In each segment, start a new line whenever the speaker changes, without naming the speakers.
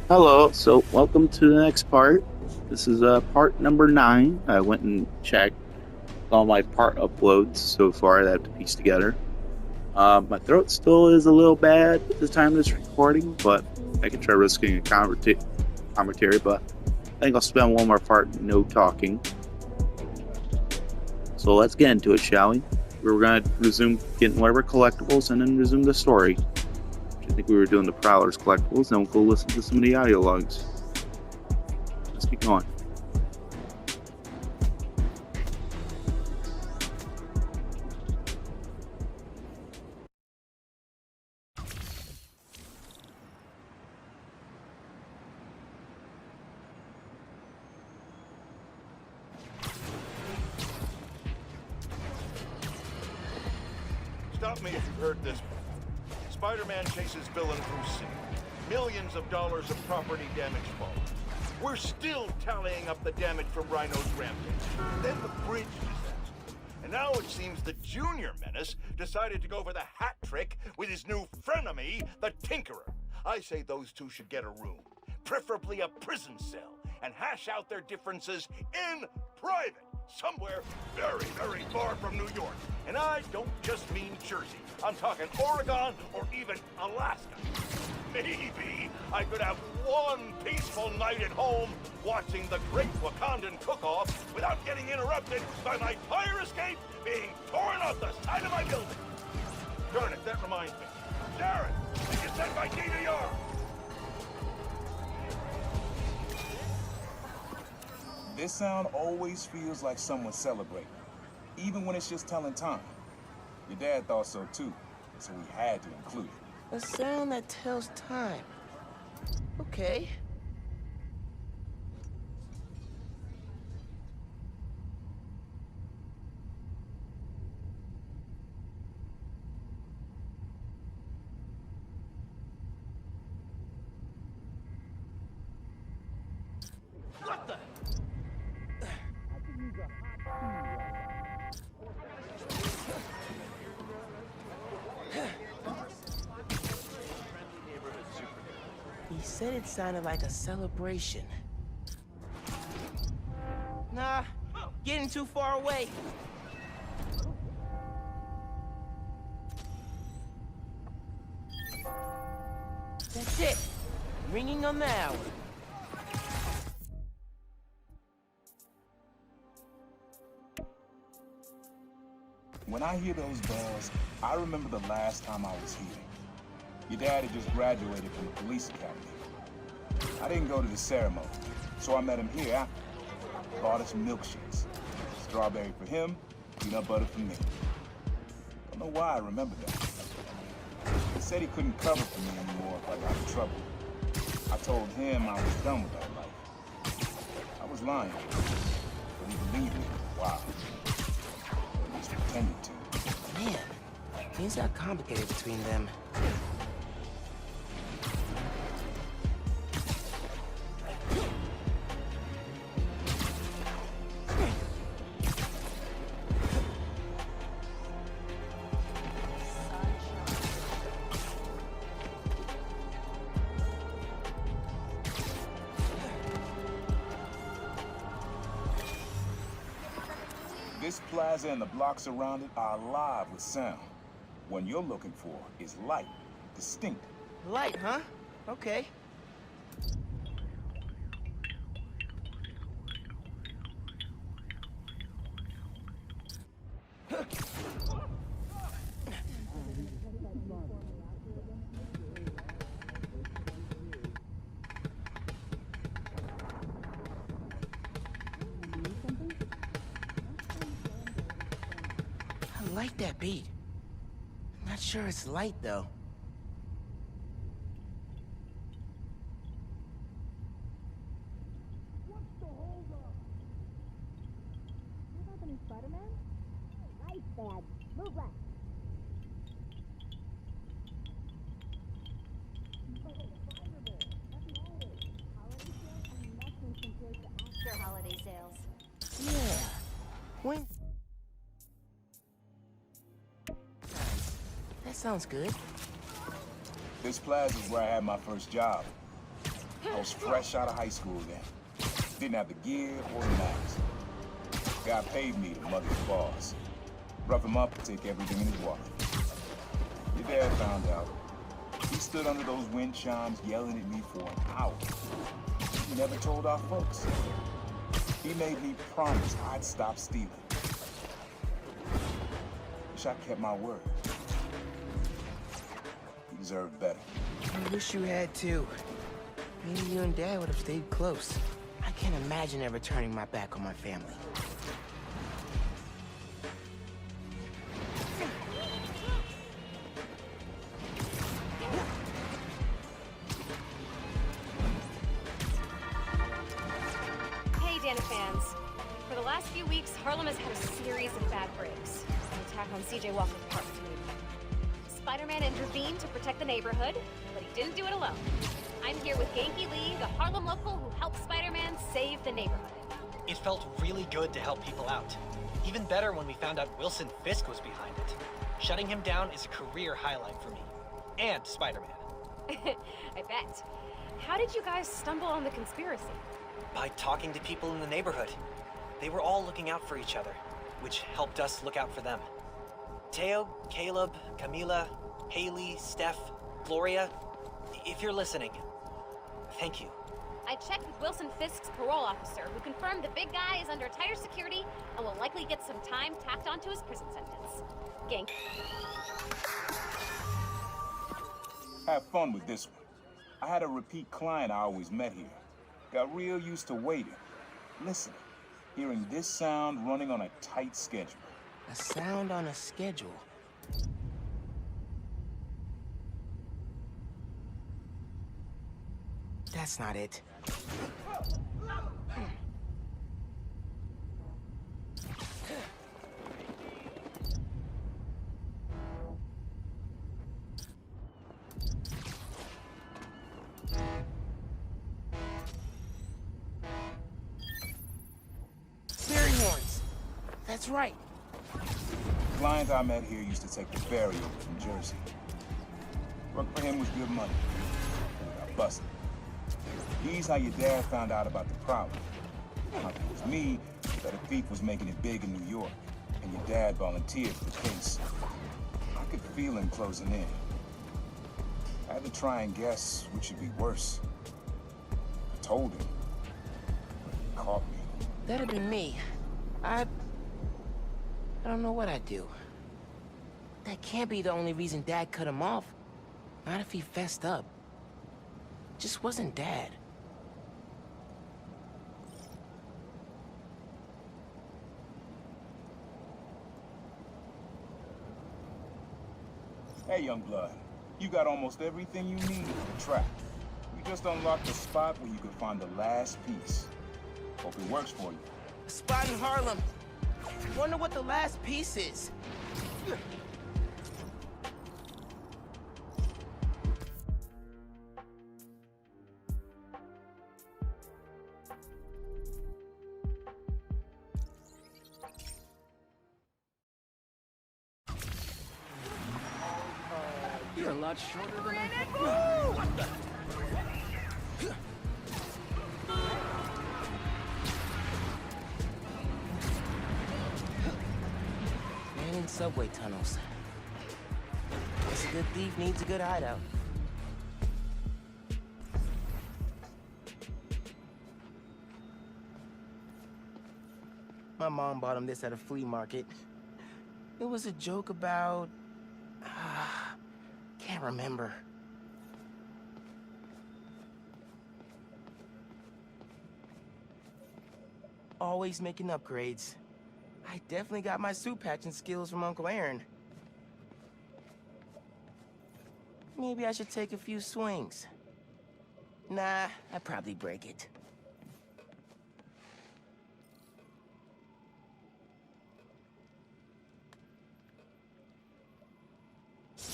Hello, so welcome to the next part. This is part number 9. I went and checked all my part uploads so far that I have to piece together. My throat still is a little bad at the time of this recording, but I can try risking a commentary, but I think I'll spend one more part no talking. So let's get into it, shall we? We're going to resume getting whatever collectibles and then resume the story. I think we were doing the Prowler's collectibles, and we'll go listen to some of the audio logs. Let's keep going.
Stop me if you've heard this before. Spider-Man chases villain through city. Millions of dollars of property damage follows. We're still tallying up the damage from Rhino's rampage. Then the bridge disaster. And now it seems the Junior Menace decided to go for the hat trick with his new frenemy, the Tinkerer. I say those two should get a room, preferably a prison cell, and hash out their differences in private. Somewhere very, very far from New York. And I don't just mean Jersey. I'm talking Oregon or even Alaska. Maybe I could have one peaceful night at home watching the Great Wakandan Cook-Off without getting interrupted by my fire escape being torn off the side of my building. Darn it, that reminds me. Darren, did you send my DVR?
This sound always feels like someone's celebrating, even when it's just telling time. Your dad thought so too, so we had to include it.
A sound that tells time. Okay. What the? He said it sounded like a celebration. Nah, getting too far away. That's it. Ringing on the hour.
When I hear those bells, I remember the last time I was here. Your dad had just graduated from the police academy. I didn't go to the ceremony, so I met him here after. Bought us milkshakes. Strawberry for him, peanut butter for me. Don't know why I remember that. He said he couldn't cover for me anymore if I got in trouble. I told him I was done with that life. I was lying, but he believed me for a while. Or at least pretended to.
Man, things got complicated between them.
This plaza and the blocks around it are alive with sound. What you're looking for is light, distinct.
Light, huh? Okay. I like that beat. Not sure it's light, though.
Spider-Man? Nice, bad. Move left. After holiday sales.
Yeah. When? That sounds good.
This plaza is where I had my first job. I was fresh out of high school then. Didn't have the gear or the mask. Guy paid me to mother his boss. Rough him up, take everything in his wallet. Your dad found out. He stood under those wind chimes yelling at me for an hour. He never told our folks. He made me promise I'd stop stealing. Wish I kept my word. He deserved better.
I wish you had too. Maybe you and Dad would have stayed close. I can't imagine ever turning my back on my family.
Hey, Dana fans. For the last few weeks, Harlem has had a series of bad breaks. An attack on CJ Walker's apartment. Spider-Man intervened to protect the neighborhood, but he didn't do it alone. I'm here with Genki Lee, the Harlem local who helped Spider-Man save the neighborhood.
It felt really good to help people out. Even better when we found out Wilson Fisk was behind it. Shutting him down is a career highlight for me. And Spider-Man.
I bet. How did you guys stumble on the conspiracy?
By talking to people in the neighborhood. They were all looking out for each other, which helped us look out for them. Teo, Caleb, Camila, Haley, Steph, Gloria, if you're listening, thank you.
I checked with Wilson Fisk's parole officer, who confirmed the big guy is under tighter security and will likely get some time tacked onto his prison sentence. Gang.
Have fun with this one. I had a repeat client I always met here. Got real used to waiting, listening, hearing this sound running on a tight schedule.
A sound on a schedule. That's not it. Fairy horns. That's right.
The client I met here used to take the ferry over from Jersey. Work for him was good money. Got busted. He's how your dad found out about the problem. How it was me that a thief was making it big in New York, and your dad volunteered for the case. I could feel him closing in. I had to try and guess which should be worse. I told him, but he caught me.
That'd be me. I don't know what I'd do. That can't be the only reason Dad cut him off. Not if he fessed up. Just wasn't Dad.
Hey, young blood. You got almost everything you need for the trap. We just unlocked a spot where you can find the last piece. Hope it works for you.
A spot in Harlem. Wonder what the last piece is.
You're a lot shorter than I thought.
Man in subway tunnels. Guess a good thief needs a good hideout. My mom bought him this at a flea market. It was a joke about... can't remember. Always making upgrades. I definitely got my suit patching skills from Uncle Aaron. Maybe I should take a few swings. Nah, I'd probably break it.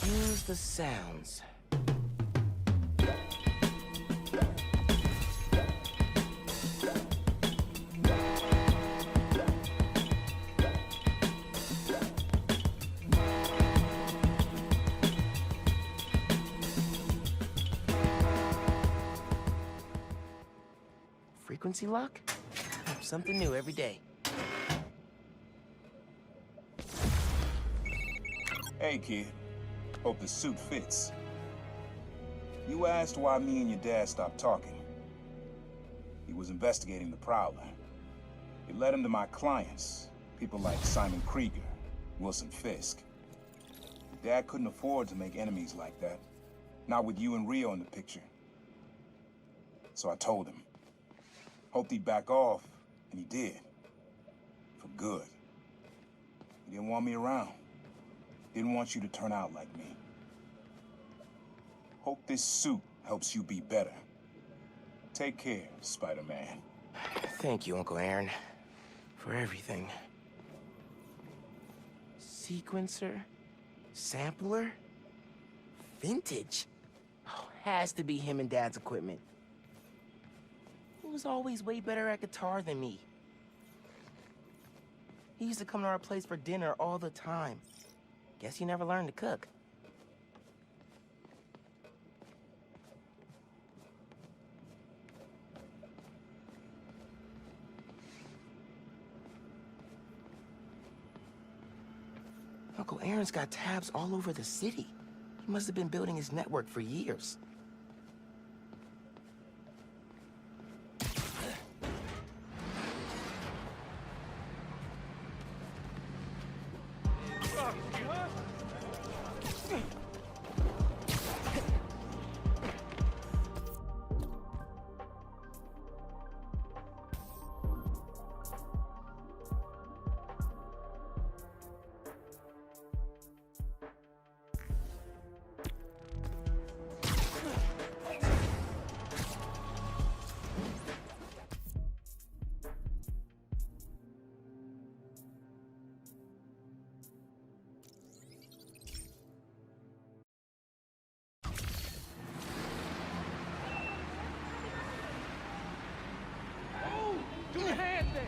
Use the sounds. Frequency lock? Something new every day.
Hey, kid. Hope the suit fits. You asked why me and your dad stopped talking. He was investigating the Prowler. It led him to my clients, people like Simon Krieger, Wilson Fisk. Dad couldn't afford to make enemies like that. Not with you and Rio in the picture. So I told him. Hoped he'd back off, and he did. For good. He didn't want me around. Didn't want you to turn out like me. Hope this suit helps you be better. Take care, Spider-Man.
Thank you, Uncle Aaron, for everything. Sequencer? Sampler? Vintage? Oh, has to be him and Dad's equipment. He was always way better at guitar than me. He used to come to our place for dinner all the time. Guess he never learned to cook. Uncle Aaron's got tabs all over the city. He must have been building his network for years.
Give me a hand there!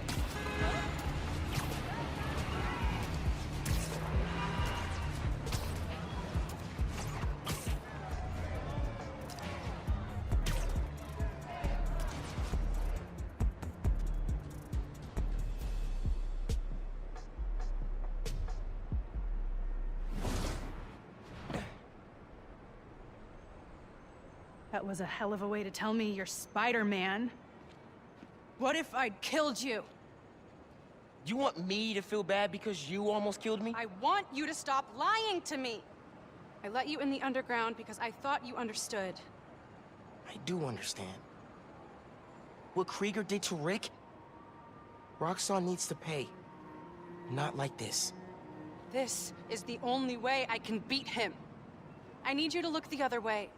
That was a hell of a way to tell me you're Spider-Man. What if I'd killed you?
You want me to feel bad because you almost killed me?
I want you to stop lying to me. I let you in the underground because I thought you understood.
I do understand. What Krieger did to Rick? Roxxon needs to pay. Not like this.
This is the only way I can beat him. I need you to look the other way.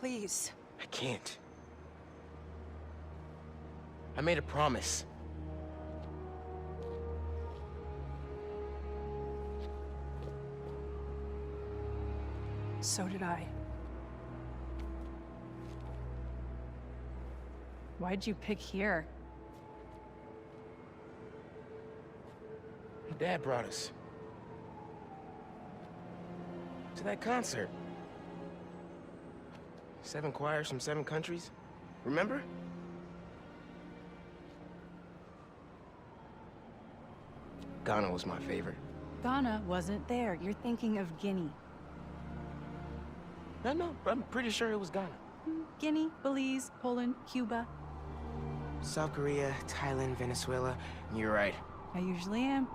Please.
I can't. I made a promise.
So did I. Why'd you pick here?
Dad brought us. To that concert. 7 choirs from 7 countries. Remember? Ghana was my favorite.
Ghana wasn't there. You're thinking of Guinea.
No, I'm pretty sure it was Ghana.
Guinea, Belize, Poland, Cuba.
South Korea, Thailand, Venezuela. You're right.
I usually am.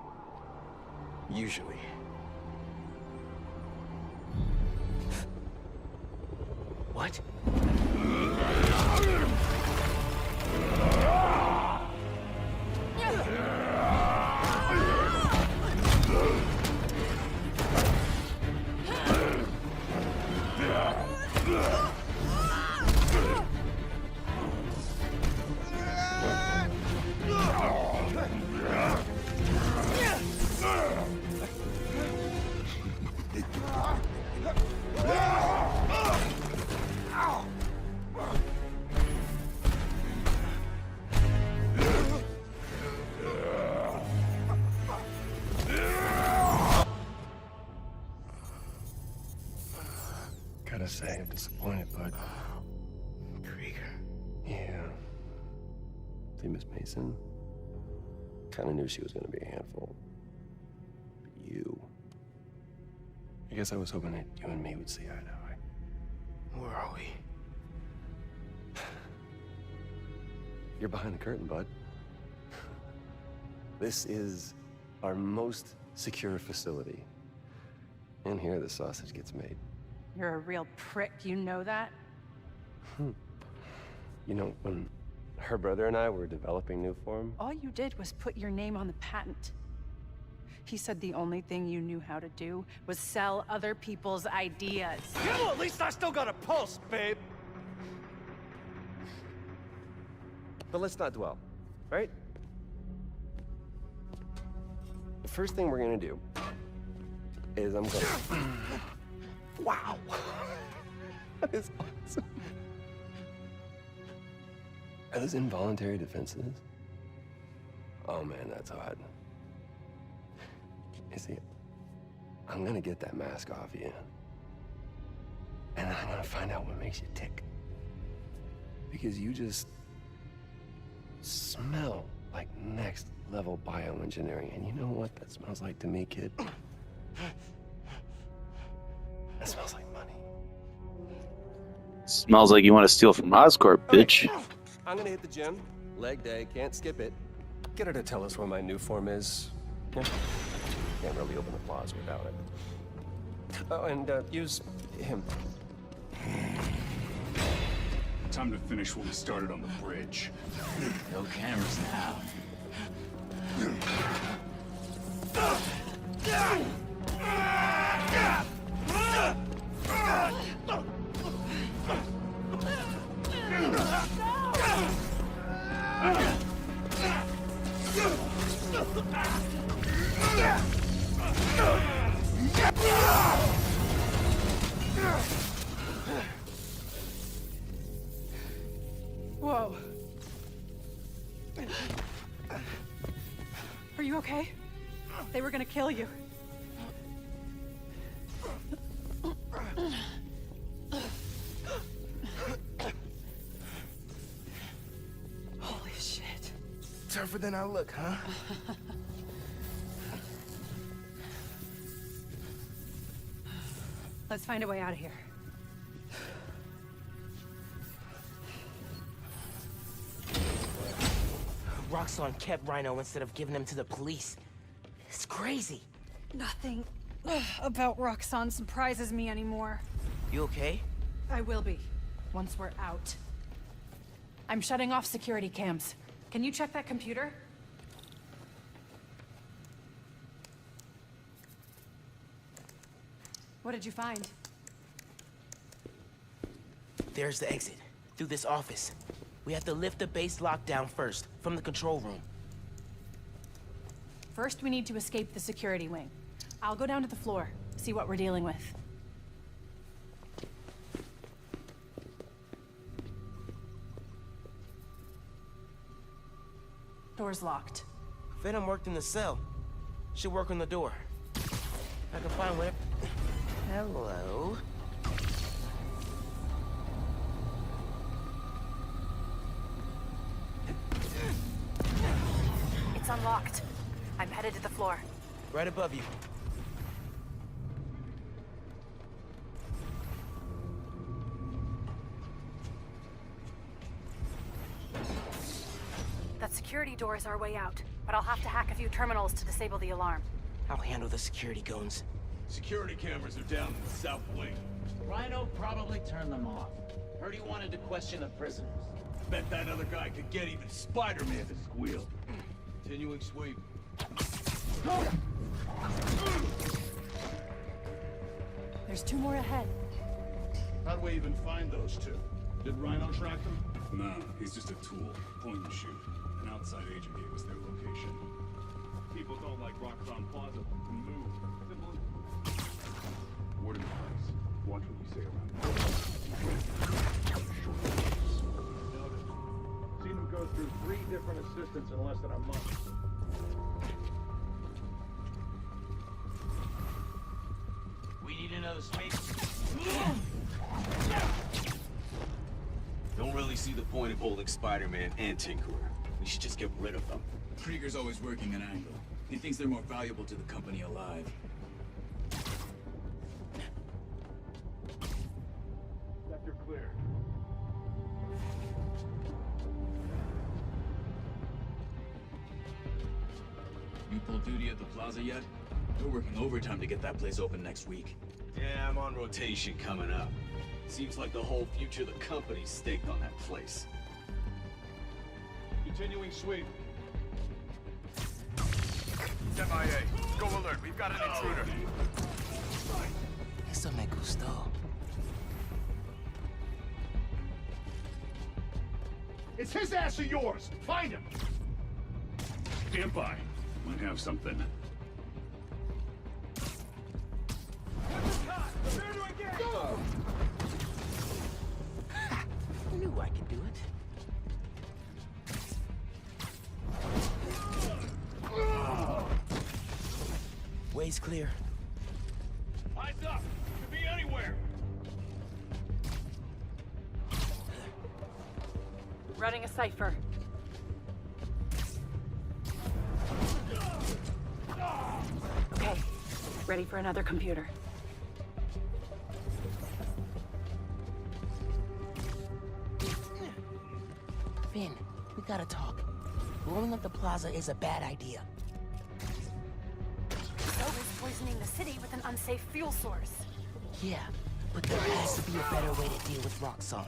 Usually. What?
Gotta say, I'm disappointed, but
Krieger.
yeah, See, Miss Mason? Kinda knew she was gonna be a handful. But you... I guess I was hoping that you and me would see eye to eye.
Where are we?
You're behind the curtain, bud. This is our most secure facility. And here the sausage gets made.
You're a real prick, you know that?
You know, when her brother and I were developing new form,
All you did was put your name on the patent. He said the only thing you knew how to do was sell other people's ideas.
Yeah, well, at least I still got a pulse, babe.
but let's not dwell, right? The first thing we're gonna do is I'm gonna... Wow! That is awesome. Are those involuntary defenses? Oh man, that's hot. You see, I'm gonna get that mask off you. And I'm gonna find out what makes you tick. Because you just smell like next level bioengineering. And you know what that smells like to me, kid? That smells like money.
Smells like you want to steal from Oscorp, bitch.
Okay. I'm gonna hit the gym. Leg day, can't skip it. Get her to tell us where my new form is. Yeah. Can't really open the plaza without it. Oh, and use him.
Time to finish what we started on the bridge.
No cameras now.
Whoa. Are you okay? They were gonna kill you. Holy shit.
Tougher than I look, huh?
Let's find a way out of here.
Roxxon kept Rhino instead of giving him to the police. It's crazy.
Nothing about Roxxon surprises me anymore.
You okay?
I will be, once we're out. I'm shutting off security cams. Can you check that computer? What did you find?
There's the exit. Through this office. We have to lift the base lockdown first, from the control room.
First, we need to escape the security wing. I'll go down to the floor, see what we're dealing with. Door's locked.
Venom worked in the cell. Should work on the door. I can find whatever... Hello?
It's unlocked. I'm headed to the floor.
Right above you.
That security door is our way out, but I'll have to hack a few terminals to disable the alarm.
I'll handle the security goons.
Security cameras are down in the south wing.
Rhino probably turned them off. Heard he wanted to question the prisoners.
Bet that other guy could get even Spider-Man to squeal. Continuing sweep.
There's 2 more ahead.
How'd we even find those two? Did Rhino track them?
Nah, he's just a tool. Point and shoot. An outside agent gave us their location. People don't like Roxxon Plaza to move. Simple as... Word in place. Watch what you say around here.
Notice. Seen him go through 3 different assistants in less than a month.
We need another space.
Don't really see the point of holding Spider-Man and Tinkerer. We should just get rid of them. Krieger's always working an angle. He thinks they're more valuable to the company alive. Sector clear. You pulled duty at the plaza yet? They're working overtime to get that place open next week. Yeah, I'm on rotation coming up. Seems like the whole future of the company's staked on that place. Continuing sweep.
MIA. Go alert. We've got an intruder.
Eso me gustó.
It's his ass or yours. Find him. Stand by. Might have something.
I knew I could do it. Way's clear.
Eyes up! Could be anywhere!
Running a cipher. Okay, ready for another computer.
Finn, we gotta talk. Blowing up the plaza is a bad idea.
So is poisoning the city with an unsafe fuel source.
Yeah, but there has to be a better way to deal with Roxxon.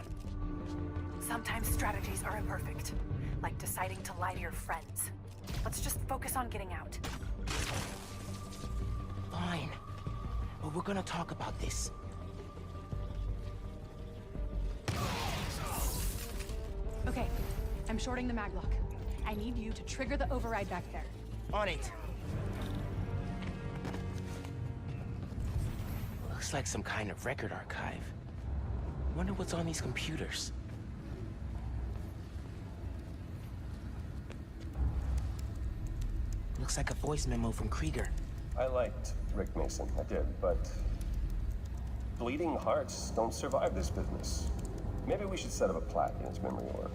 Sometimes strategies are imperfect, like deciding to lie to your friends. Let's just focus on getting out.
Fine, but we're gonna talk about this.
Okay, I'm shorting the maglock. I need you to trigger the override back there.
On it. Looks like some kind of record archive. Wonder what's on these computers. Looks like a voice memo from Krieger.
I liked Rick Mason, I did, but bleeding hearts don't survive this business. Maybe we should set up a plaque in his memory or...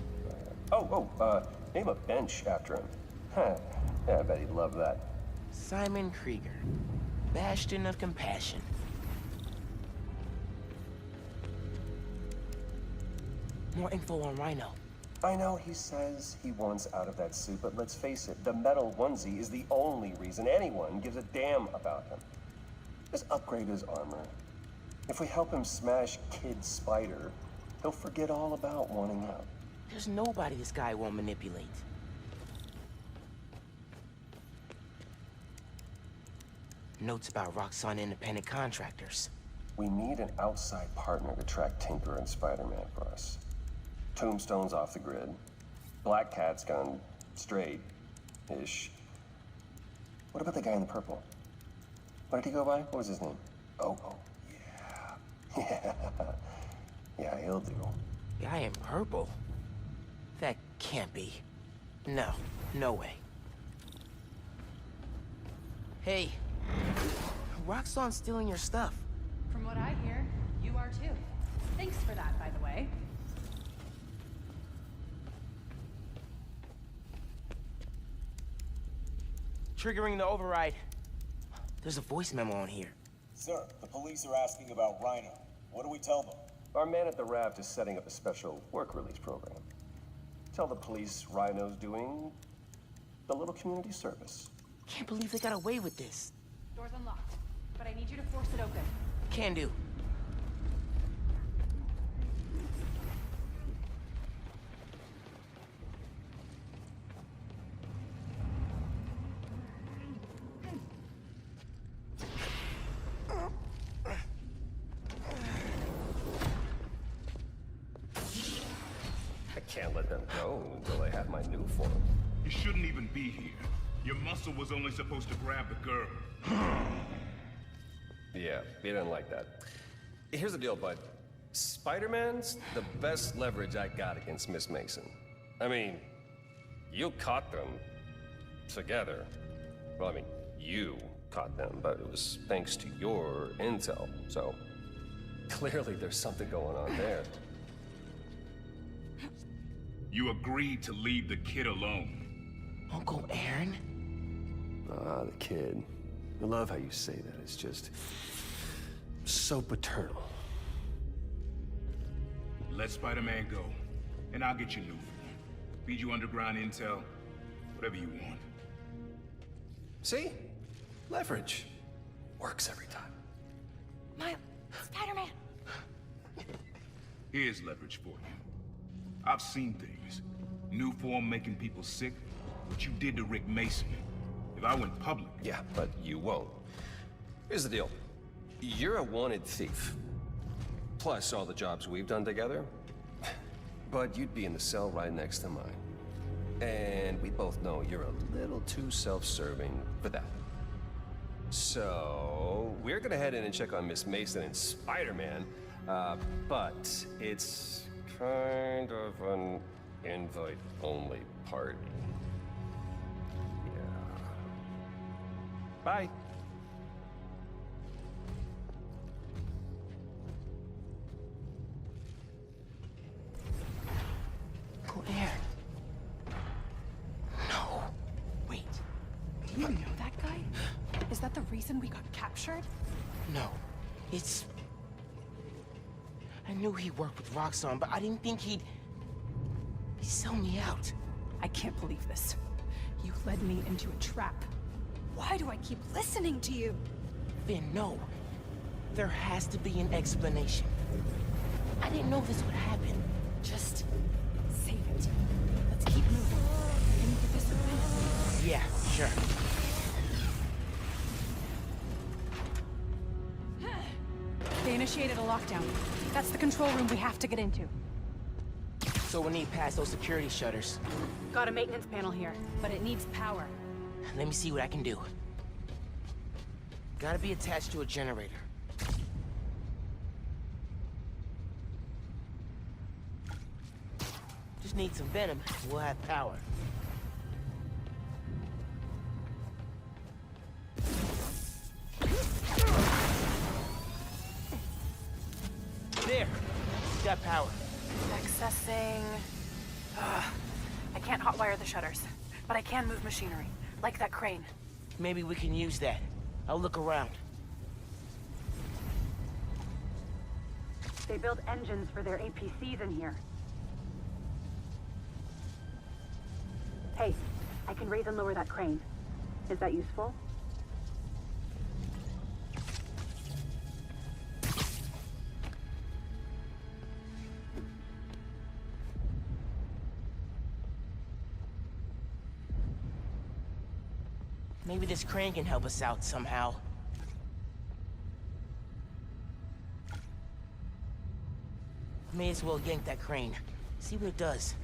name a bench after him. Huh, yeah, I bet he'd love that.
Simon Krieger, bastion of compassion. More info on Rhino.
I know he says he wants out of that suit, but let's face it, the metal onesie is the only reason anyone gives a damn about him. Just upgrade his armor. If we help him smash Kid Spider, he'll forget all about wanting out.
There's nobody this guy won't manipulate. Notes about Roxxon independent contractors.
We need an outside partner to track Tinker and Spider-Man for us. Tombstone's off the grid. Black Cat's gone straight-ish. What about the guy in the purple? What did he go by? What was his name? Oh, yeah. Yeah, he'll do.
Guy in purple? That can't be. No, no way. Hey, Roxxon's stealing your stuff.
From what I hear, you are too. Thanks for that, by the way.
Triggering the override. There's a voice memo on here.
Sir, the police are asking about Rhino. What do we tell them?
Our man at the raft is setting up a special work release program. Tell the police Rhino's doing a little community service.
Can't believe they got away with this.
Door's unlocked, but I need you to force it open.
Can do.
I can't let them go until I have my new form.
You shouldn't even be here. Your muscle was only supposed to grab the girl.
Yeah, he didn't like that. Here's the deal, bud. Spider-Man's the best leverage I got against Miss Mason. I mean, you caught them together. Well, I mean, you caught them, but it was thanks to your intel, so clearly there's something going on there.
You agreed to leave the kid alone.
Uncle Aaron?
Ah, the kid. I love how you say that. It's just so paternal.
Let Spider-Man go, and I'll get you new form. Feed you underground intel, whatever you want.
See? Leverage. Works every time.
Miles, Spider-Man.
Here's leverage for you. I've seen things. New form making people sick. What you did to Rick Mason. If I went public...
Yeah, but you won't. Here's the deal. You're a wanted thief. Plus all the jobs we've done together. But you'd be in the cell right next to mine. And we both know you're a little too self-serving for that. So, we're gonna head in and check on Miss Mason and Spider-Man, but it's kind of an invite-only party. Yeah. Bye.
Uncle Aaron. No. Wait.
You know that guy? Is that the reason we got captured?
No. It's... I knew he worked with Roxxon, but I didn't think he'd sell me out.
I can't believe this. You led me into a trap. Why do I keep listening to you?
Finn, no. There has to be an explanation. I didn't know this would happen. Just...
save it. Let's keep moving. Can you get this open?
Yeah, sure.
They initiated a lockdown. That's the control room we have to get into.
So we'll need past those security shutters.
Got a maintenance panel here, but it needs power.
Let me see what I can do. Gotta be attached to a generator. Just need some venom, and we'll have power. There! Got power.
Accessing... I can't hotwire the shutters, but I can move machinery, like that crane.
Maybe we can use that. I'll look around.
They build engines for their APCs in here. Hey, I can raise and lower that crane. Is that useful?
Maybe this crane can help us out somehow. May as well yank that crane. See what it does.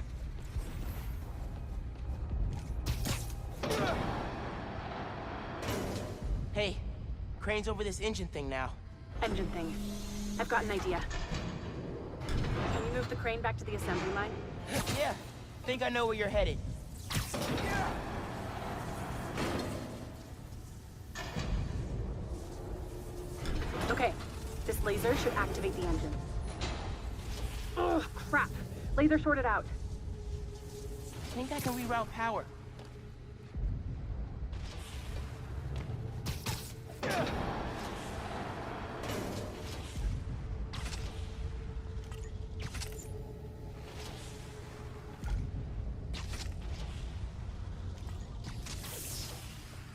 Hey, crane's over this engine thing now.
Engine thing. I've got an idea. Can you move the crane back to the assembly line?
Yeah, think I know where you're headed.
Okay, this laser should activate the engine. Oh, crap. Laser sorted out.
Think I can reroute power.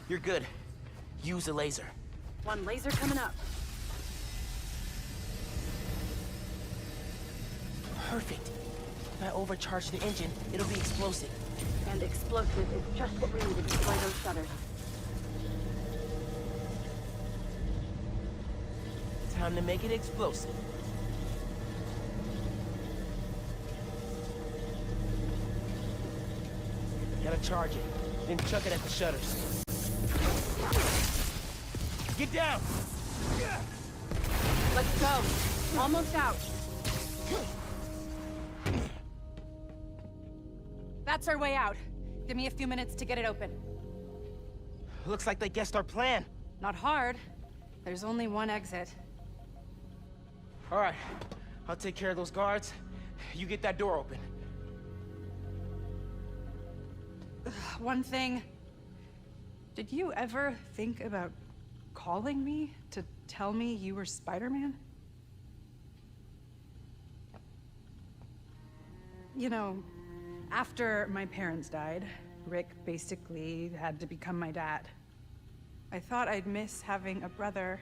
You're good. Use the laser.
One laser coming up.
Perfect. If I overcharge the engine, it'll be explosive.
And explosive is just what we need to destroy those shutters.
Time to make it explosive. Gotta charge it, then chuck it at the shutters. Get down!
Let's go. Almost out. That's our way out. Give me a few minutes to get it open.
Looks like they guessed our plan.
Not hard. There's only one exit.
All right, I'll take care of those guards. You get that door open.
One thing. Did you ever think about calling me to tell me you were Spider-Man? You know, after my parents died, Rick basically had to become my dad. I thought I'd miss having a brother,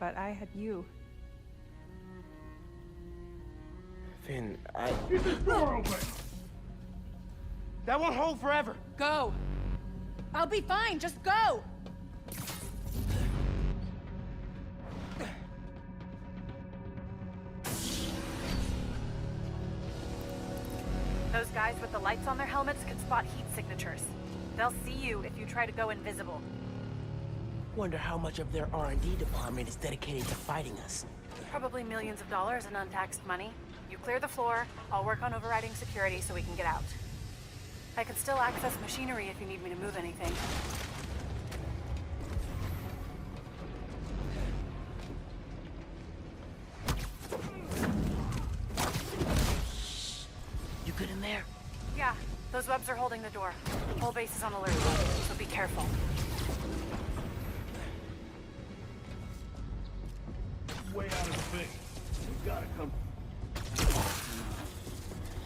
but I had you.
Finn,
Get this door open!
That won't hold forever!
Go! I'll be fine, just go!
Those guys with the lights on their helmets can spot heat signatures. They'll see you if you try to go invisible.
Wonder how much of their R&D department is dedicated to fighting us.
Probably millions of dollars in untaxed money. You clear the floor, I'll work on overriding security so we can get out. I can still access machinery if you need me to move anything.
You good in there?
Yeah, those webs are holding the door. Whole base is on alert, so be careful.
Way out of the thing. We gotta come.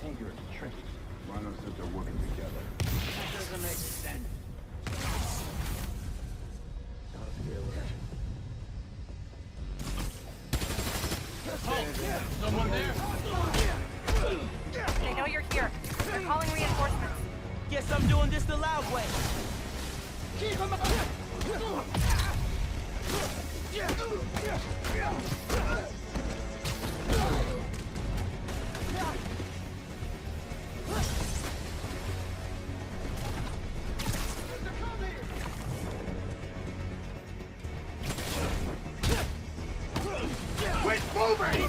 Anger is tricky. Rhino said they're working together.
That doesn't make sense.
Someone there?
They know you're here. They're calling reinforcements.
Guess I'm doing this the loud way.
Quit moving!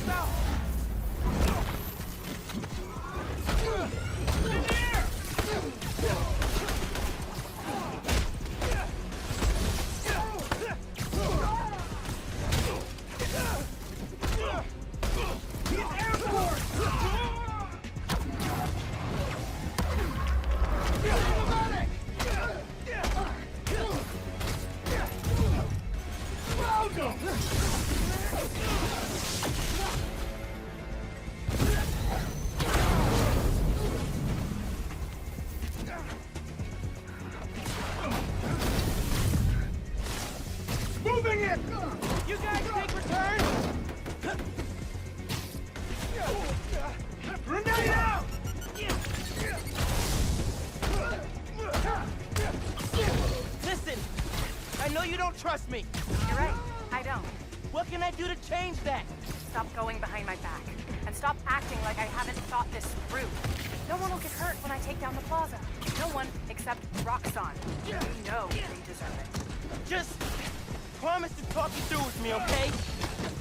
Moving it!
You guys take return?
Grenade out!
Listen, I know you don't trust me.
You're right, I don't.
What can I do to change that?
Stop going behind my back. And stop acting like I haven't thought this through. No one will get hurt when I take down the plaza. No one except Roxxon. You know they deserve it.
Just promise to talk you through with me, okay?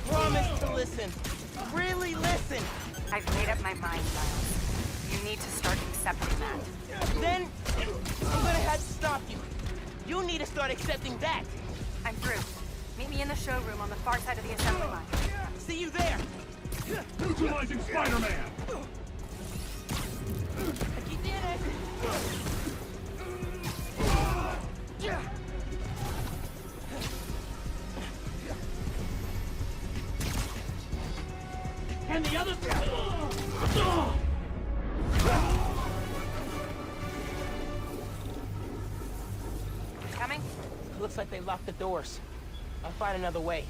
Promise to listen. Really listen.
I've made up my mind, Miles. You need to start accepting that.
Then I'm gonna have to stop you. You need to start accepting that.
I'm through. Meet me in the showroom on the far side of the assembly line.
See you there.
Neutralizing Spider-Man!
You did it.
And the other...
Coming?
Looks like they locked the doors. I'll find another way.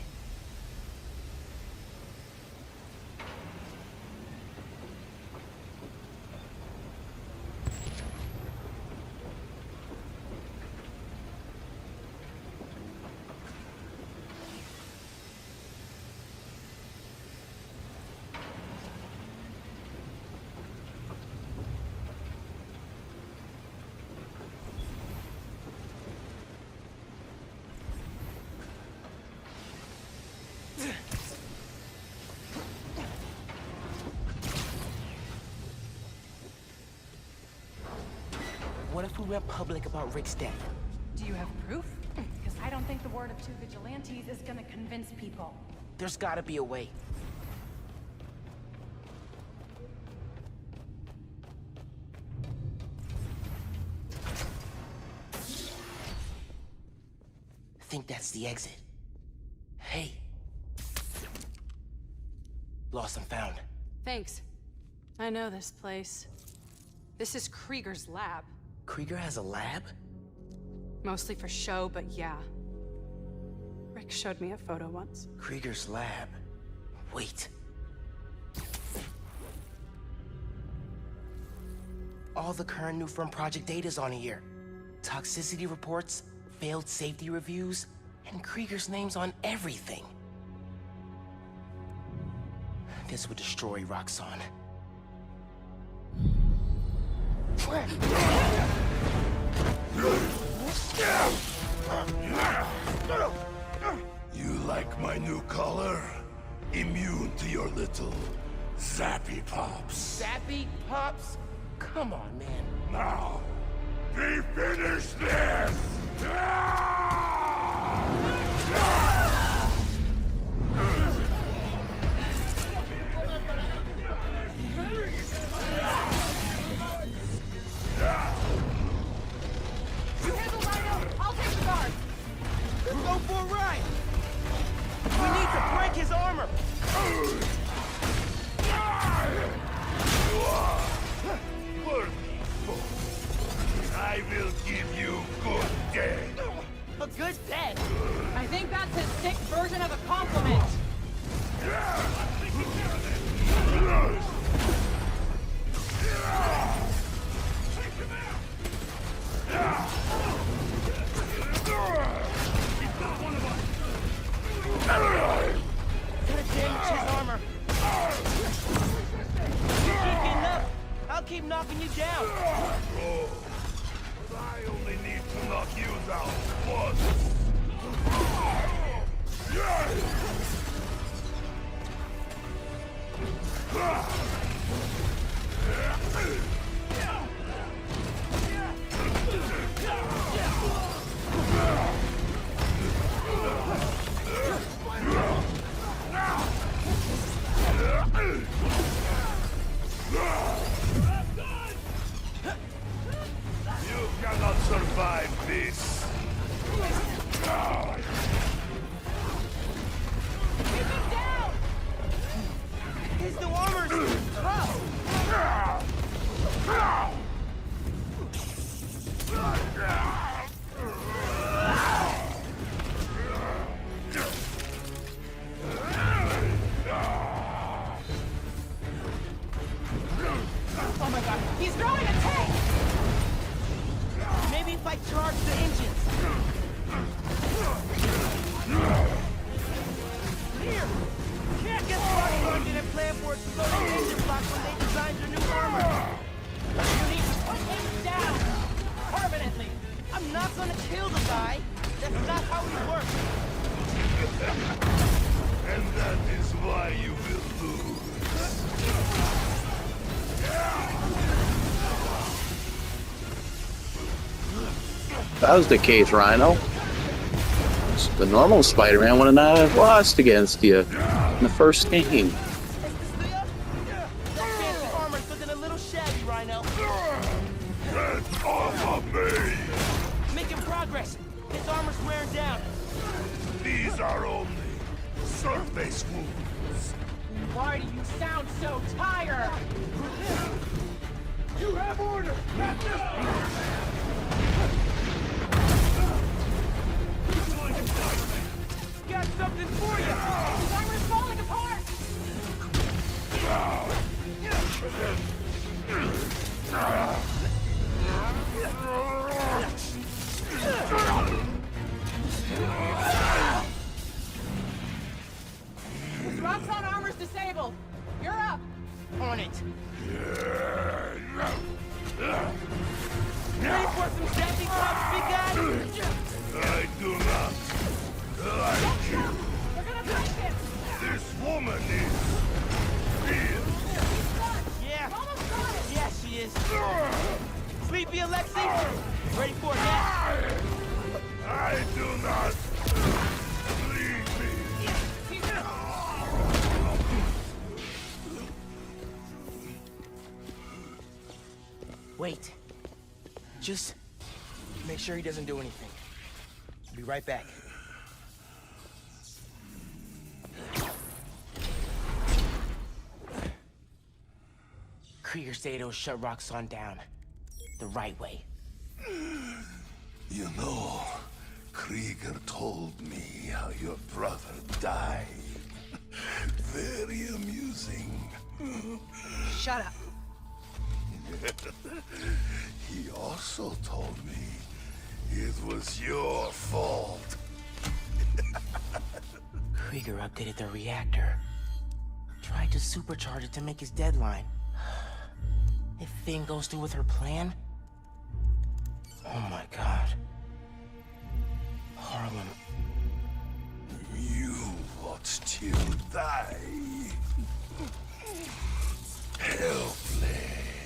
What if we went public about Rick's death?
Do you have proof? Because I don't think the word of two vigilantes is gonna convince people.
There's gotta be a way. think that's the exit. Hey. Lost and found.
Thanks. I know this place. This is Krieger's lab.
Krieger has a lab?
Mostly for show, but yeah. Rick showed me a photo once.
Krieger's lab. Wait. All the current Newform project data's on here. Toxicity reports, failed safety reviews, and Krieger's name's on everything. This would destroy Roxxon.
You like my new color? Immune to your little zappy pops.
Zappy Pops? Come on, man.
Now, we finish this!
You handle Rhino, I'll take the guard.
Let's go for a ride! We need to break his armor!
Worthy foe. I will give you good day.
A good day?
I think that's his sick version of a compliment.
Gotta damage his armor. You keep getting up, I'll keep knocking you down.
Oh, I only need to knock you down once. You cannot survive this.
Keep him down!
His new armor's tough!
Oh my god, he's throwing a tank!
Maybe if I charge the engines. Here! Can't get Roxxon didn't plan for it to go to the engine block when they designed your new armor.
You need to put him down! Permanently!
I'm not gonna kill the guy. That's not how it works.
And that is why you will lose.
If that was the case, Rhino, the normal Spider-Man would not have lost against you in the first game.
That fancy armor's looking a little shabby, Rhino.
Get off of me!
Making progress. His armor's wearing down.
These are only surface wounds.
Why do you sound so tired?
You have order! Not this
Got something for you.
His armor's falling apart! His Roxxon armor's disabled. You're up.
On it. Ready for some zappy pops, big guy?
I do not like you.
We're gonna break him!
This woman is real.
Yeah.
Almost got it!
Yeah, she is. Sleepy Alexi? Ready for a nap?
I do not. Leave me.
Wait. Just make sure he doesn't do anything. Be right back. Krieger say it'll shut Roxxon down. The right way.
You know, Krieger told me how your brother died. Very amusing.
Shut up.
He also told me it was your fault.
Krieger updated the reactor. Tried to supercharge it to make his deadline. If Finn goes through with her plan... Oh my god. Harlem.
You will still die. Helpless.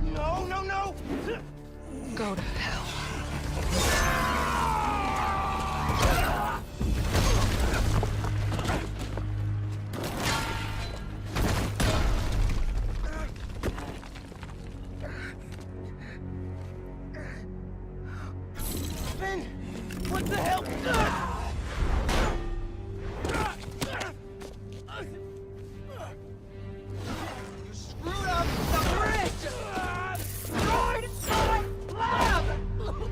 No, no, no!
Go to hell.
Finn! What the hell? You screwed up the bridge! Destroyed my lab!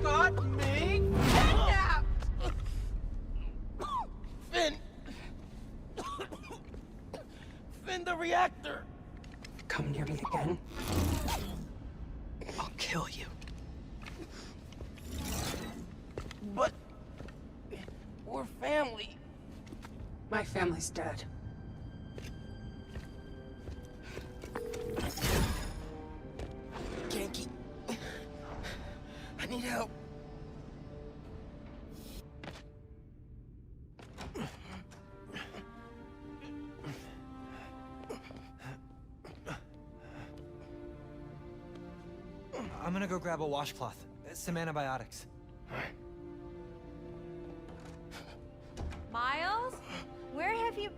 Got me kidnapped! Finn! Finn, the reactor!
Come near me again. I'll kill you.
But... we're family.
My family's dead.
Can't keep... I need help.
I'm gonna go grab a washcloth. Some antibiotics.
Miles? Where have you...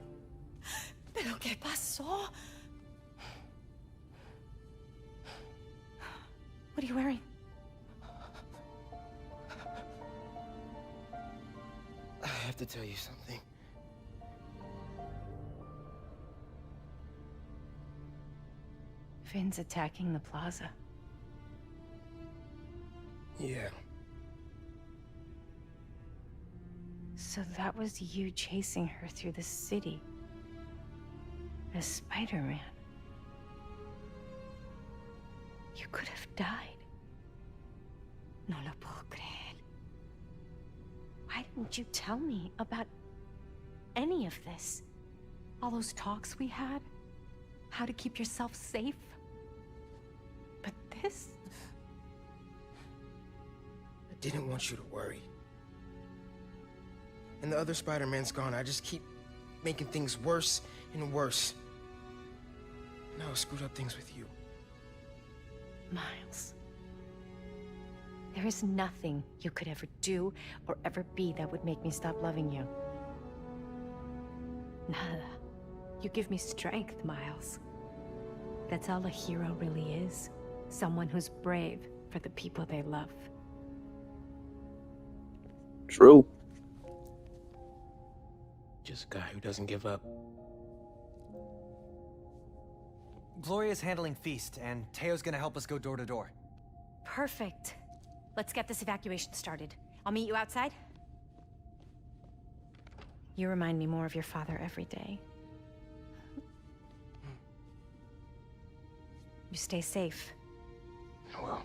¿Pero qué pasó? What are you wearing?
I have to tell you something.
Finn's attacking the plaza.
Yeah.
So that was you chasing her through the city. As Spider-Man. You could have died. No lo puedo creer. Why didn't you tell me about any of this? All those talks we had? How to keep yourself safe? But this?
I didn't want you to worry. And the other Spider-Man's gone. I just keep making things worse and worse. Now I screwed up things with you.
Miles. There is nothing you could ever do or ever be that would make me stop loving you. Nada. You give me strength, Miles. That's all a hero really is. Someone who's brave for the people they love.
True.
Just a guy who doesn't give up.
Gloria's handling Feast, and Teo's gonna help us go door to door.
Perfect. Let's get this evacuation started. I'll meet you outside. You remind me more of your father every day. You stay safe.
Well.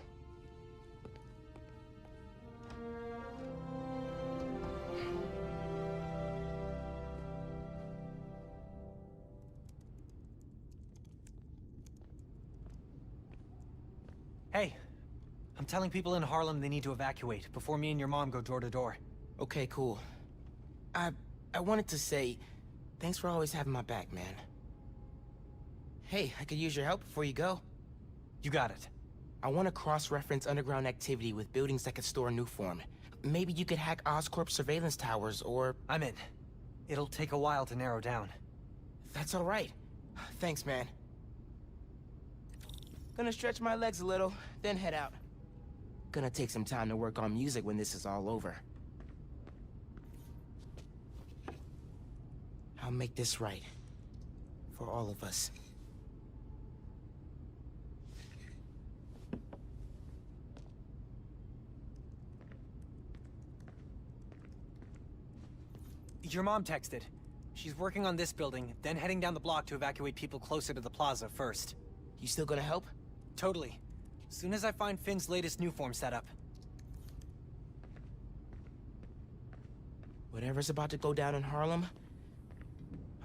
Hey, I'm telling people in Harlem they need to evacuate before me and your mom go door to door.
Okay, cool. I wanted to say, thanks for always having my back, man. Hey, I could use your help before you go.
You got it.
I want to cross-reference underground activity with buildings that could store Nuform. Maybe you could hack Oscorp's surveillance towers, or...
I'm in. It'll take a while to narrow down.
That's all right. Thanks, man. Gonna stretch my legs a little, then head out. Gonna take some time to work on music when this is all over. I'll make this right. For all of us.
Your mom texted. She's working on this building, then heading down the block to evacuate people closer to the plaza first.
You still gonna help?
Totally. Soon as I find Finn's latest new form setup.
Whatever's about to go down in Harlem,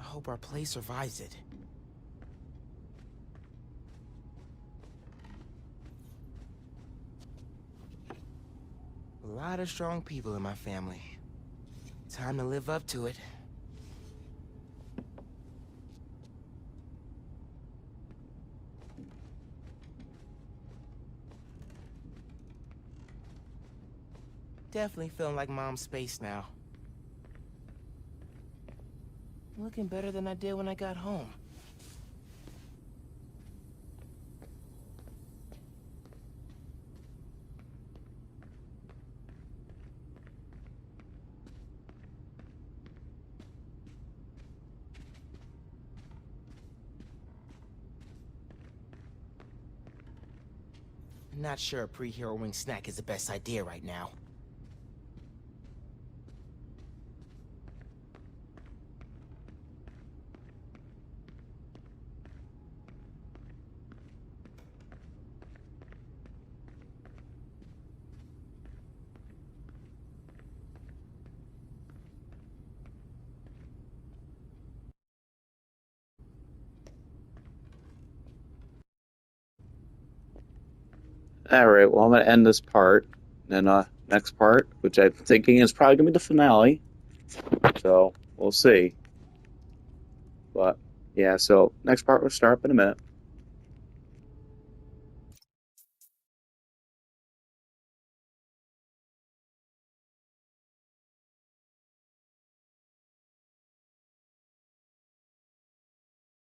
I hope our place survives it. A lot of strong people in my family. Time to live up to it. Definitely feeling like mom's space now. Looking better than I did when I got home. I'm not sure a pre-hero wing snack is the best idea right now.
Alright, well, I'm going to end this part. Then, next part, which I'm thinking is probably going to be the finale. So, we'll see. But, yeah, so next part will start up in a minute.